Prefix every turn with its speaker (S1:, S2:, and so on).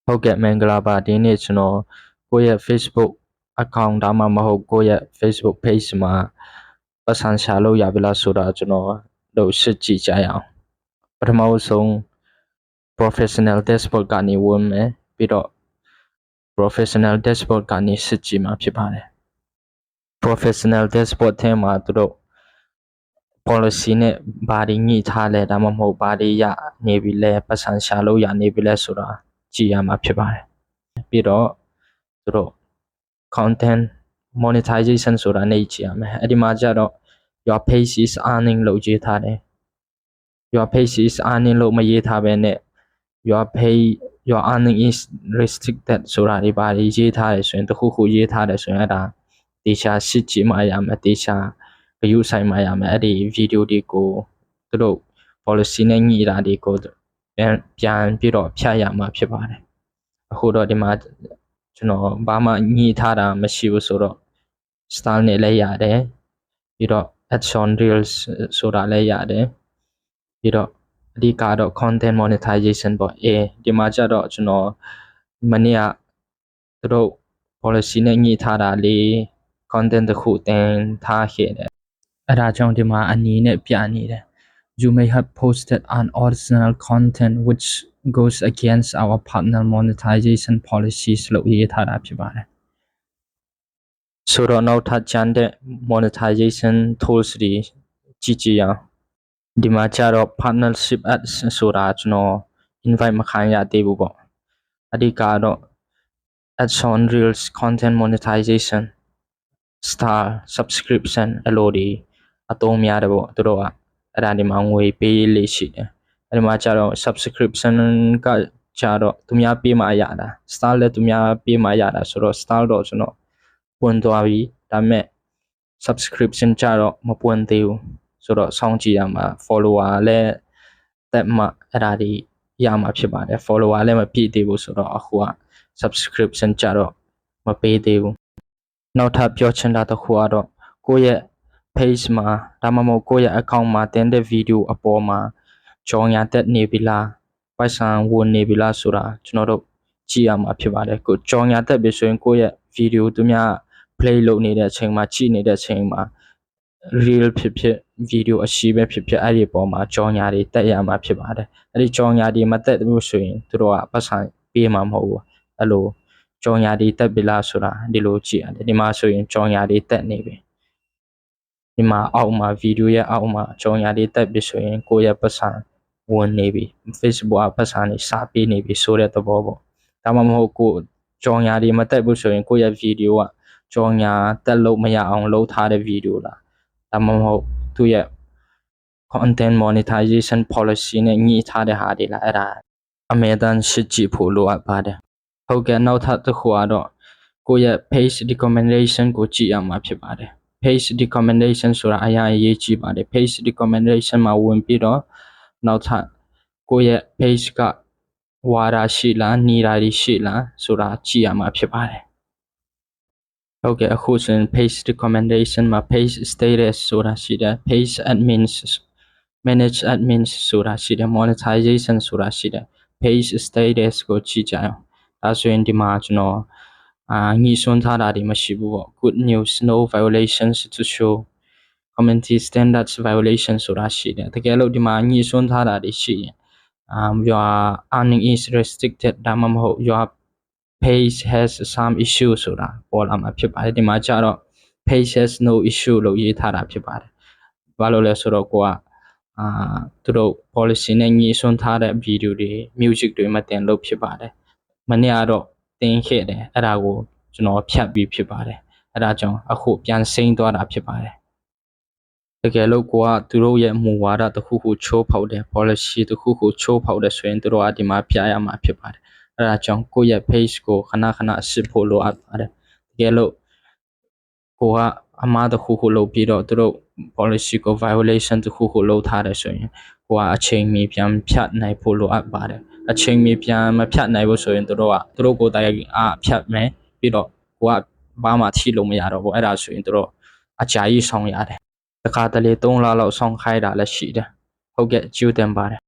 S1: ဟုတ်ကဲ့မင်္ဂလာပါဒီနေ့ကျွန်တော်ကိုယ့်ရဲ့ Facebook account ဒါမှမဟုတ်ကိုယ့်ရဲ့ Facebook page မှာပတ်စံရှာလို့ရပြီလားဆိုတာကျွန်တော်တို့စစ်ကြည့်ကြရအောင်ပထမဆုံး professional dashboard ကနေဝင်မယ်ပြီးတော့ professional dashboard ကနေစစ်ကြည့်မှာဖြစ်ပါတယ် professional dashboard ထဲမှာသူတို့ policy နဲ့ဘာတွေညှိထားလဲဒါမှမဟုတ်ဘာတွေရနေပြီလဲပတ်စံရှာလို့ရနေပြီလဲဆိုတာကြည့်ရမှာဖြစ်ပါတယ်ပြီးတော့သူတို့ content monetization ဆိုတာနေကြည့်ရမယ်အဲ့ဒီမှာကျတော့ your page is earning လို့ရေးထားတယ် your page is earning လို့မရေးထားဘဲနဲ့ your earning is restricted ဆိုတာဒီပါရေးထားတယ်ဆိုရင်တခုခုရေးထားတယ်ဆိုရင်အဲ့ဒါတေချာစစ်ကြည့်မှရမယ်တေချာview ဆိုင်မှရမယ်အဲ့ဒီ video တွေကိုသူတို့ policy နဲ့ညှိတာတွေကိုပြန်ပြီးတော့ဖြတ်ရမှာဖြစ်ပါတယ်အခုတော့ဒီမှာကျွန်တော်ဘာမှညှိထားတာမရှိဘူးဆိုတော့ style နဲ့လည်းရတယ်ပြီးတော့ action reels ဆိုတာလည်းရတယ်ပြီးတော့အဓိကတော့ content monetization ပေါ့ဒီမှာကျတော့ကျွန်တော်မနေ့ကသူတို့ policy နဲ့ညှိထားတာလေး content တစ်ခုတင်ထားခဲ့တယ်အဲ့ဒါကြောင့်ဒီမှာအနီးနဲ့ပြနေတယ် You may have posted unoriginal content which goes against our partner monetization policies လို့ရေးထားတာဖြစ်ပါတယ်ဆိုတော့နောက်ထပ်ကျန်တဲ့ monetization tools တွေကြည့်ရအောင်ဒီမှာကျတော့ partnership ads ဆိုတာကျွန်တော် invite မခံရသေးဘူးပေါ့အဓိကတော့ ads on reels content monetization star subscription အလိုဒီအသုံးများတယ်ပေါ့သူတို့ကအဲ့ဒါဒီမှာငွေပေးလေးရှိတယ်အဲ့ဒီမှာကျတော့ subscription ကကျတော့သူများပေးမှရတာ star လည်းသူများပေးမှရတာဆိုတော့ star တော့ကျွန်တော်ပွင့်သွားပြီဒါပေမဲ့ subscription ကျတော့မပွင့်သေးဘူးဆိုတော့စောင့်ကြည့်ရမှာ follower လည်းတက်မှအဲ့ဒါဒီရမှာဖြစ်ပါတယ် follower လည်းမပြည့်သေးဘူးဆိုတော့အခုက subscription ကျတော့မပေးသေးဘူးနောက်ထပ်ပြောချင်တာတစ်ခုကတော့ကိုယ့်ရဲ့ page မှာဒါမှမဟုတ်ကိုယ့်ရဲ့ account မှာတင်တဲ့ video အပေါ်မှာကြော်ညာတက်နေပြီလားပိုက်ဆံဝင်နေပြီလားဆိုတာကျွန်တော်တို့ကြည့်ရမှာဖြစ်ပါတယ်ကိုကြော်ညာတက်ပြီဆိုရင်ကိုယ့်ရဲ့ video သူများ play လုပ်နေတဲ့အချိန်မှာကြည့်နေတဲ့အချိန်မှာ reel ဖြစ်ဖြစ် video အရှိပဲဖြစ်ဖြစ်အဲ့ဒီအပေါ်မှာကြော်ညာတွေတက်ရမှာဖြစ်ပါတယ်အဲ့ဒီကြော်ညာတွေမတက်ဘူးဆိုရင်သူတို့ကပတ်စံပေးမှာမဟုတ်ဘူးအဲ့လိုကြော်ညာတွေတက်ပြီလားဆိုတာဒီလိုကြည့်ရတယ်ဒီမှာဆိုရင်ကြော်ညာတွေတက်နေပြီဒီမှာအောက်မှာ video ရဲ့အောက်မှာကြော်ညာတွေတက်ပြီဆိုရင်ကိုယ့်ရဲ့ပတ်စံဝင်နေပြီ Facebook ကပတ်စံတွေစပေးနေပြီဆိုတဲ့သဘောပေါ့ဒါမှမဟုတ်ကိုကြော်ညာတွေမတက်ဘူးဆိုရင်ကိုယ့်ရဲ့ video ကကြော်ညာတက်လို့မရအောင်လုပ်ထားတဲ့ video လားဒါမှမဟုတ်သူ့ရဲ့ content monetization policy နဲ့ညှိထားတဲ့ဟာတွေလားအဲ့ဒါအမြဲတမ်းစစ်ကြည့်ဖို့လိုအပ်ပါတယ်ဟုတ်ကဲ့နောက်ထပ်တစ်ခုကတော့ကိုယ့်ရဲ့ page recommendation ကိုကြည့်ရမှာဖြစ်ပါတယ် page recommendation ဆိုတာအရင်အရေးကြီးပါတယ် page recommendation မှာဝင်ပြီးတော့နောက်ထပ်ကိုယ့်ရဲ့ page ကဝါဒရှိလားနီးတာရှိလားဆိုတာကြည့်ရမှာဖြစ်ပါတယ်ဟုတ်ကဲ့အခုဆိုရင် page recommendation မှာ page status ဆိုတာရှိတယ် page admins manage admins ဆိုတာရှိတယ် monetization ဆိုတာရှိတယ် page status ကိုကြည့်ကြအောင်ဒါဆိုရင်ဒီမှာကျွန်တော်ညှိစွန်းထားတာတွေမရှိဘူးပေါ့ good news no violations to show community standards violation ဆိုတာရှိတယ်တကယ်လို့ဒီမှာညှိစွန်းထားတာတွေရှိရင်your earning is restricted ဒါမှမဟုတ် your page has some issue ဆိုတာပေါ်လာမှာဖြစ်ပါတယ်ဒီမှာကျတော့ page has no issue လို့ရေးထားတာဖြစ်ပါတယ်ဘာလို့လဲဆိုတော့ကိုကသူတို့ policy နဲ့ညှိစွန်းထားတဲ့ video တွေ music တွေမတင်လို့ဖြစ်ပါတယ်မနေ့ကတော့တင်ခဲ့တယ်အဲ့ဒါကိုကျွန်တော်ဖြတ်ပြီးဖြစ်ပါတယ်အဲ့ဒါကြောင့်အခုပြန်စိမ့်သွားတာဖြစ်ပါတယ်တကယ်လို့ကိုကသူတို့ရဲ့မူဝါဒတစ်ခုခုချိုးဖောက်တယ် policy တစ်ခုခုချိုးဖောက်တယ်ဆိုရင်သူတို့ကဒီမှာပြရမှာဖြစ်ပါတယ်အဲ့ဒါကြောင့်ကိုယ့်ရဲ့ page ကိုခဏစစ်ဖို့လိုအပ်ပါတယ်တကယ်လို့ကိုကအမှားတစ်ခုခုလုပ်ပြီးတော့သူတို့ policy ကို violation တစ်ခုခုလုပ်ထားတယ်ဆိုရင်ကိုကအချိန်မီပြန်ဖြတ်နိုင်ဖို့လိုအပ်ပါတယ်အချိန်မီပြန်မဖြတ်နိုင်ဘူးဆိုရင်သူတို့ကိုယ်တိုင်ဖြတ်မယ်ပြီးတော့ကိုကဘာမှထိလို့မရတော့ဘူးအဲ့ဒါဆိုရင်သူတို့အကြာကြီးဆောင်ရတယ်တခါတလေ3လလောက်ဆောင်ခိုင်းတာလည်းရှိတယ်ဟုတ်ကဲ့ကျေးဇူးတင်ပါတယ်